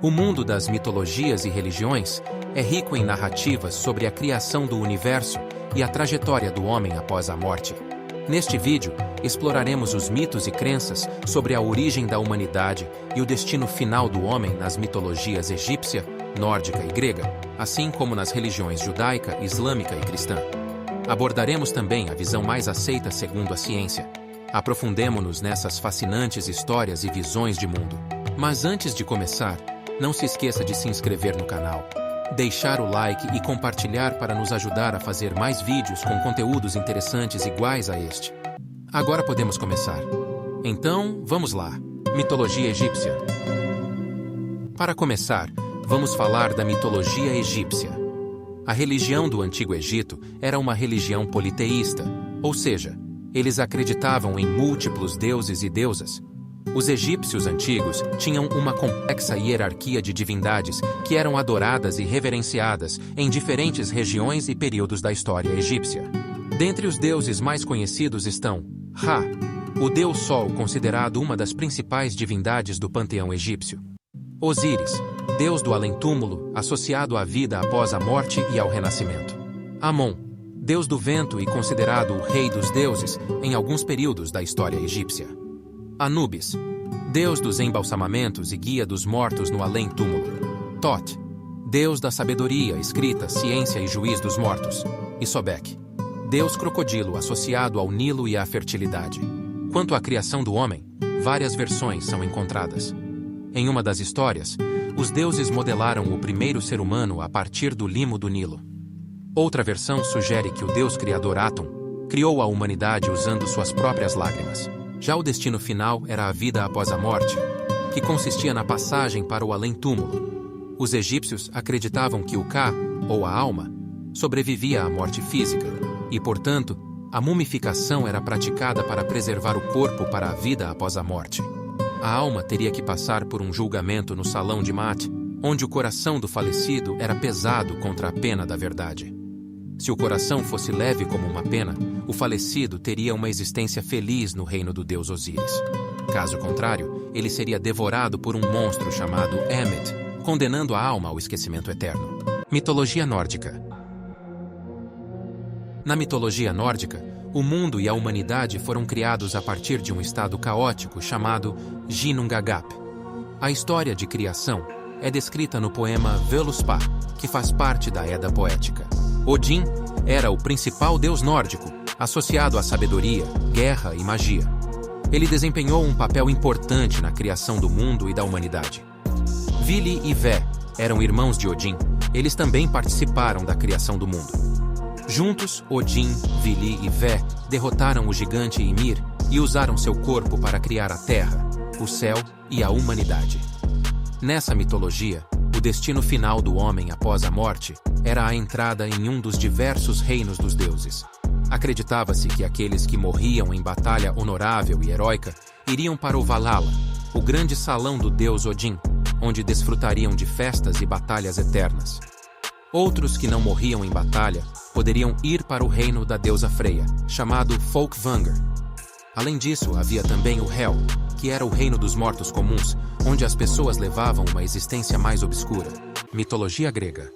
O mundo das mitologias e religiões é rico em narrativas sobre a criação do universo e a trajetória do homem após a morte. Neste vídeo, exploraremos os mitos e crenças sobre a origem da humanidade e o destino final do homem nas mitologias egípcia, nórdica e grega, assim como nas religiões judaica, islâmica e cristã. Abordaremos também a visão mais aceita segundo a ciência. Aprofundemo-nos nessas fascinantes histórias e visões de mundo. Mas antes de começar, não se esqueça de se inscrever no canal, deixar o like e compartilhar para nos ajudar a fazer mais vídeos com conteúdos interessantes iguais a este. Agora podemos começar. Então, vamos lá. Mitologia egípcia. Para começar, vamos falar da mitologia egípcia. A religião do Antigo Egito era uma religião politeísta, ou seja, eles acreditavam em múltiplos deuses e deusas. Os egípcios antigos tinham uma complexa hierarquia de divindades que eram adoradas e reverenciadas em diferentes regiões e períodos da história egípcia. Dentre os deuses mais conhecidos estão Ra, o deus Sol, considerado uma das principais divindades do panteão egípcio. Osíris, deus do além-túmulo, associado à vida após a morte e ao renascimento. Amon, deus do vento e considerado o rei dos deuses em alguns períodos da história egípcia. Anubis, deus dos embalsamamentos e guia dos mortos no além-túmulo. Tot, deus da sabedoria, escrita, ciência e juiz dos mortos. E Sobek, deus crocodilo associado ao Nilo e à fertilidade. Quanto à criação do homem, várias versões são encontradas. Em uma das histórias, os deuses modelaram o primeiro ser humano a partir do limo do Nilo. Outra versão sugere que o deus criador Atum criou a humanidade usando suas próprias lágrimas. Já o destino final era a vida após a morte, que consistia na passagem para o além-túmulo. Os egípcios acreditavam que o Ka, ou a alma, sobrevivia à morte física, e, portanto, a mumificação era praticada para preservar o corpo para a vida após a morte. A alma teria que passar por um julgamento no salão de Maat, onde o coração do falecido era pesado contra a pena da verdade. Se o coração fosse leve como uma pena, o falecido teria uma existência feliz no reino do deus Osíris. Caso contrário, ele seria devorado por um monstro chamado Emmet, condenando a alma ao esquecimento eterno. Mitologia nórdica. Na mitologia nórdica, o mundo e a humanidade foram criados a partir de um estado caótico chamado Ginnungagap. A história de criação é descrita no poema Völuspá, que faz parte da Edda poética. Odin era o principal deus nórdico, associado à sabedoria, guerra e magia. Ele desempenhou um papel importante na criação do mundo e da humanidade. Vili e Vé eram irmãos de Odin. Eles também participaram da criação do mundo. Juntos, Odin, Vili e Vé derrotaram o gigante Ymir e usaram seu corpo para criar a terra, o céu e a humanidade. Nessa mitologia, o destino final do homem após a morte era a entrada em um dos diversos reinos dos deuses. Acreditava-se que aqueles que morriam em batalha honorável e heróica iriam para o Valhalla, o grande salão do deus Odin, onde desfrutariam de festas e batalhas eternas. Outros que não morriam em batalha poderiam ir para o reino da deusa Freya, chamado Folkvangr. Além disso, havia também o Hel, que era o reino dos mortos comuns, onde as pessoas levavam uma existência mais obscura. Mitologia grega.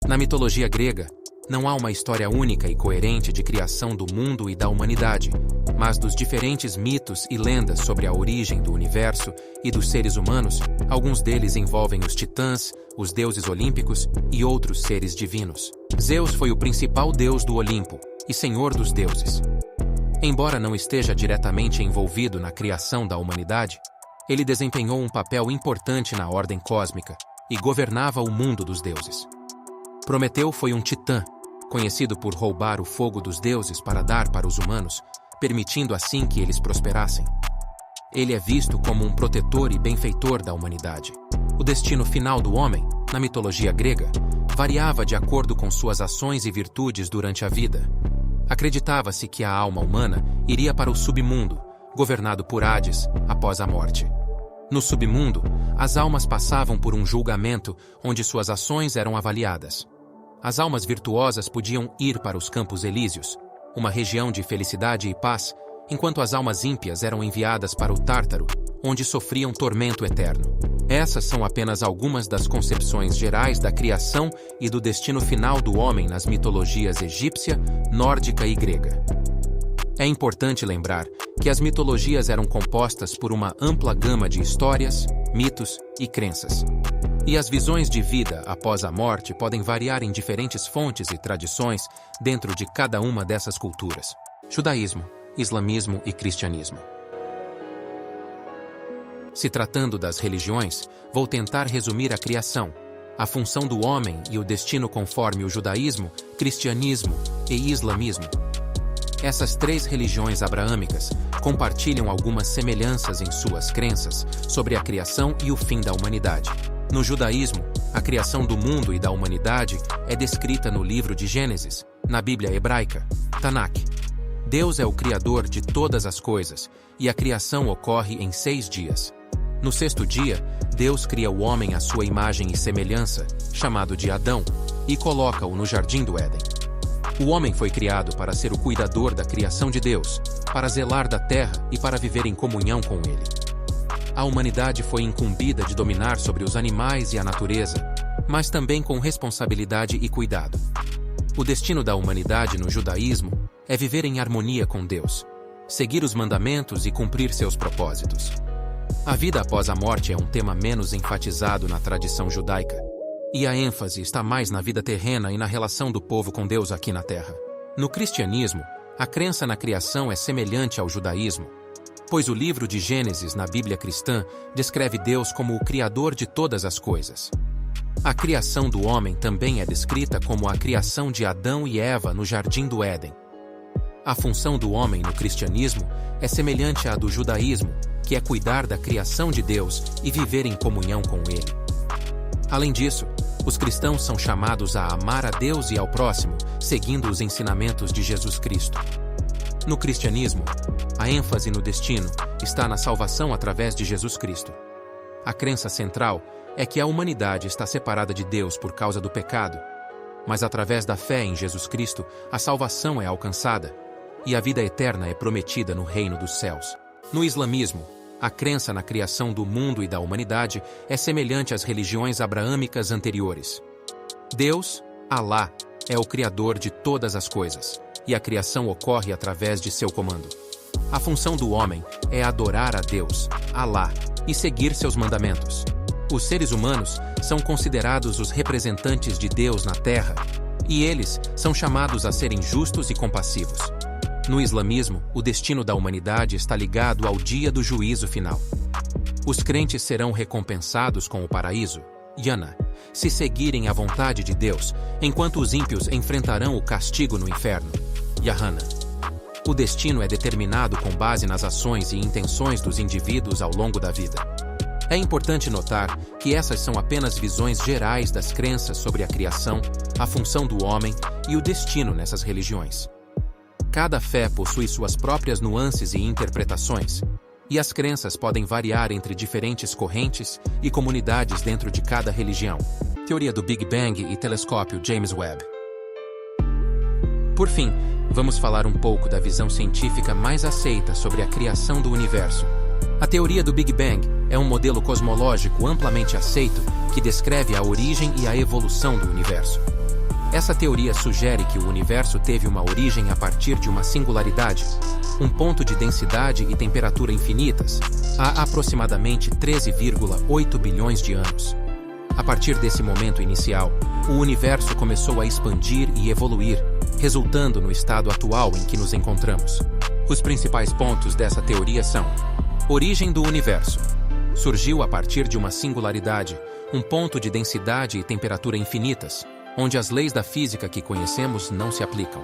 Na mitologia grega, não há uma história única e coerente de criação do mundo e da humanidade, mas dos diferentes mitos e lendas sobre a origem do universo e dos seres humanos, alguns deles envolvem os titãs, os deuses olímpicos e outros seres divinos. Zeus foi o principal deus do Olimpo e senhor dos deuses. Embora não esteja diretamente envolvido na criação da humanidade, ele desempenhou um papel importante na ordem cósmica e governava o mundo dos deuses. Prometeu foi um titã, conhecido por roubar o fogo dos deuses para dar para os humanos, permitindo assim que eles prosperassem. Ele é visto como um protetor e benfeitor da humanidade. O destino final do homem, na mitologia grega, variava de acordo com suas ações e virtudes durante a vida. Acreditava-se que a alma humana iria para o submundo, governado por Hades, após a morte. No submundo, as almas passavam por um julgamento onde suas ações eram avaliadas. As almas virtuosas podiam ir para os Campos Elíseos, uma região de felicidade e paz, enquanto as almas ímpias eram enviadas para o Tártaro, onde sofriam tormento eterno. Essas são apenas algumas das concepções gerais da criação e do destino final do homem nas mitologias egípcia, nórdica e grega. É importante lembrar que as mitologias eram compostas por uma ampla gama de histórias, mitos e crenças. E as visões de vida após a morte podem variar em diferentes fontes e tradições dentro de cada uma dessas culturas: judaísmo, islamismo e cristianismo. Se tratando das religiões, vou tentar resumir a criação, a função do homem e o destino conforme o judaísmo, cristianismo e islamismo. Essas três religiões abraâmicas compartilham algumas semelhanças em suas crenças sobre a criação e o fim da humanidade. No judaísmo, a criação do mundo e da humanidade é descrita no livro de Gênesis, na Bíblia hebraica, Tanakh. Deus é o Criador de todas as coisas, e a criação ocorre em 6 dias. No 6º dia, Deus cria o homem à sua imagem e semelhança, chamado de Adão, e coloca-o no jardim do Éden. O homem foi criado para ser o cuidador da criação de Deus, para zelar da terra e para viver em comunhão com Ele. A humanidade foi incumbida de dominar sobre os animais e a natureza, mas também com responsabilidade e cuidado. O destino da humanidade no judaísmo é viver em harmonia com Deus, seguir os mandamentos e cumprir seus propósitos. A vida após a morte é um tema menos enfatizado na tradição judaica, e a ênfase está mais na vida terrena e na relação do povo com Deus aqui na Terra. No cristianismo, a crença na criação é semelhante ao judaísmo, pois o livro de Gênesis na Bíblia cristã descreve Deus como o Criador de todas as coisas. A criação do homem também é descrita como a criação de Adão e Eva no Jardim do Éden. A função do homem no cristianismo é semelhante à do judaísmo, que é cuidar da criação de Deus e viver em comunhão com Ele. Além disso, os cristãos são chamados a amar a Deus e ao próximo, seguindo os ensinamentos de Jesus Cristo. No cristianismo, a ênfase no destino está na salvação através de Jesus Cristo. A crença central é que a humanidade está separada de Deus por causa do pecado, mas através da fé em Jesus Cristo, a salvação é alcançada e a vida eterna é prometida no reino dos céus. No islamismo, a crença na criação do mundo e da humanidade é semelhante às religiões abraâmicas anteriores. Deus, Alá, é o Criador de todas as coisas, e a criação ocorre através de seu comando. A função do homem é adorar a Deus, Alá, e seguir seus mandamentos. Os seres humanos são considerados os representantes de Deus na Terra, e eles são chamados a serem justos e compassivos. No islamismo, o destino da humanidade está ligado ao dia do juízo final. Os crentes serão recompensados com o paraíso, Jannah, se seguirem a vontade de Deus, enquanto os ímpios enfrentarão o castigo no inferno, Jahannam. O destino é determinado com base nas ações e intenções dos indivíduos ao longo da vida. É importante notar que essas são apenas visões gerais das crenças sobre a criação, a função do homem e o destino nessas religiões. Cada fé possui suas próprias nuances e interpretações, e as crenças podem variar entre diferentes correntes e comunidades dentro de cada religião. Teoria do Big Bang e telescópio James Webb. Por fim, vamos falar um pouco da visão científica mais aceita sobre a criação do universo. A teoria do Big Bang é um modelo cosmológico amplamente aceito que descreve a origem e a evolução do universo. Essa teoria sugere que o universo teve uma origem a partir de uma singularidade, um ponto de densidade e temperatura infinitas, há aproximadamente 13,8 bilhões de anos. A partir desse momento inicial, o universo começou a expandir e evoluir, resultando no estado atual em que nos encontramos. Os principais pontos dessa teoria são: origem do universo. Surgiu a partir de uma singularidade, um ponto de densidade e temperatura infinitas, onde as leis da física que conhecemos não se aplicam.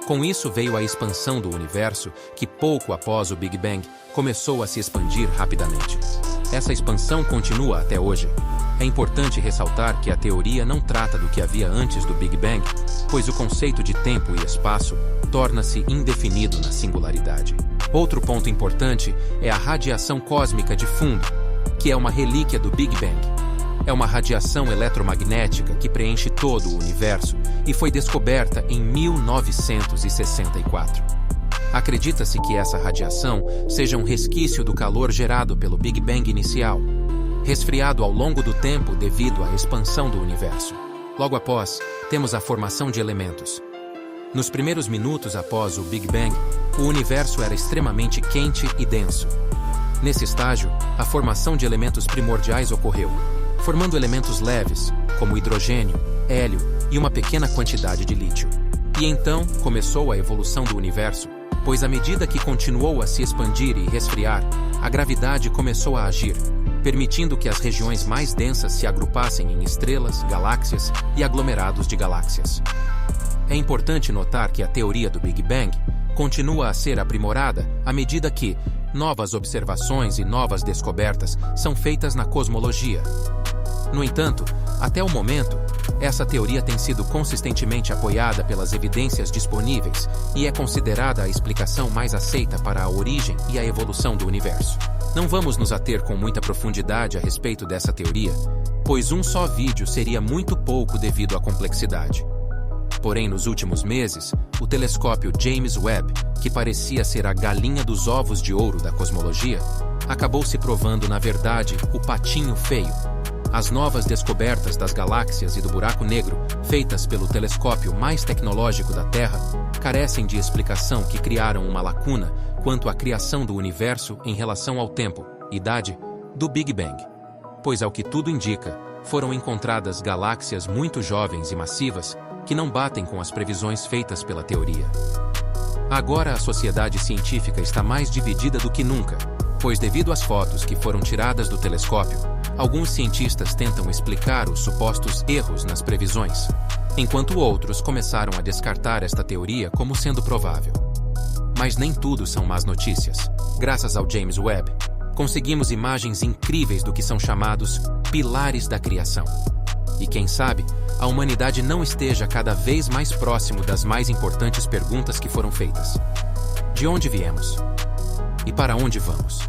Com isso veio a expansão do universo, que pouco após o Big Bang começou a se expandir rapidamente. Essa expansão continua até hoje. É importante ressaltar que a teoria não trata do que havia antes do Big Bang, pois o conceito de tempo e espaço torna-se indefinido na singularidade. Outro ponto importante é a radiação cósmica de fundo, que é uma relíquia do Big Bang. É uma radiação eletromagnética que preenche todo o universo e foi descoberta em 1964. Acredita-se que essa radiação seja um resquício do calor gerado pelo Big Bang inicial, resfriado ao longo do tempo devido à expansão do universo. Logo após, temos a formação de elementos. Nos primeiros minutos após o Big Bang, o universo era extremamente quente e denso. Nesse estágio, a formação de elementos primordiais ocorreu, formando elementos leves, como hidrogênio, hélio e uma pequena quantidade de lítio. E então começou a evolução do universo, pois à medida que continuou a se expandir e resfriar, a gravidade começou a agir, permitindo que as regiões mais densas se agrupassem em estrelas, galáxias e aglomerados de galáxias. É importante notar que a teoria do Big Bang continua a ser aprimorada à medida que novas observações e novas descobertas são feitas na cosmologia. No entanto, até o momento, essa teoria tem sido consistentemente apoiada pelas evidências disponíveis e é considerada a explicação mais aceita para a origem e a evolução do universo. Não vamos nos ater com muita profundidade a respeito dessa teoria, pois um só vídeo seria muito pouco devido à complexidade. Porém, nos últimos meses, o telescópio James Webb, que parecia ser a galinha dos ovos de ouro da cosmologia, acabou se provando, na verdade, o patinho feio. As novas descobertas das galáxias e do buraco negro, feitas pelo telescópio mais tecnológico da Terra, carecem de explicação que criaram uma lacuna quanto à criação do universo em relação ao tempo, idade, do Big Bang. Pois, ao que tudo indica, foram encontradas galáxias muito jovens e massivas que não batem com as previsões feitas pela teoria. Agora a sociedade científica está mais dividida do que nunca, pois devido às fotos que foram tiradas do telescópio, alguns cientistas tentam explicar os supostos erros nas previsões, enquanto outros começaram a descartar esta teoria como sendo provável. Mas nem tudo são más notícias. Graças ao James Webb, conseguimos imagens incríveis do que são chamados pilares da criação. E quem sabe, a humanidade não esteja cada vez mais próximo das mais importantes perguntas que foram feitas. De onde viemos? E para onde vamos?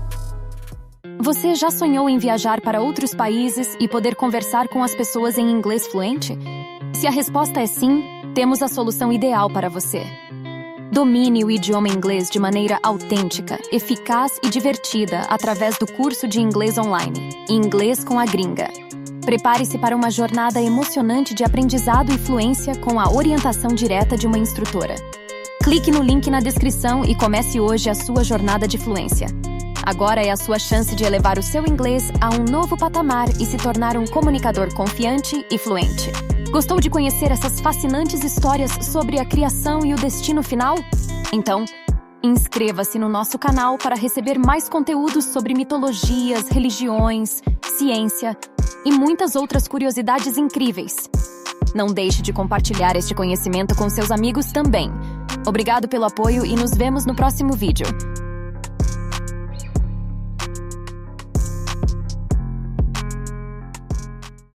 Você já sonhou em viajar para outros países e poder conversar com as pessoas em inglês fluente? Se a resposta é sim, temos a solução ideal para você. Domine o idioma inglês de maneira autêntica, eficaz e divertida através do curso de inglês online, Inglês com a Gringa. Prepare-se para uma jornada emocionante de aprendizado e fluência com a orientação direta de uma instrutora. Clique no link na descrição e comece hoje a sua jornada de fluência. Agora é a sua chance de elevar o seu inglês a um novo patamar e se tornar um comunicador confiante e fluente. Gostou de conhecer essas fascinantes histórias sobre a criação e o destino final? Então, inscreva-se no nosso canal para receber mais conteúdos sobre mitologias, religiões, ciência e muitas outras curiosidades incríveis. Não deixe de compartilhar este conhecimento com seus amigos também. Obrigado pelo apoio e nos vemos no próximo vídeo.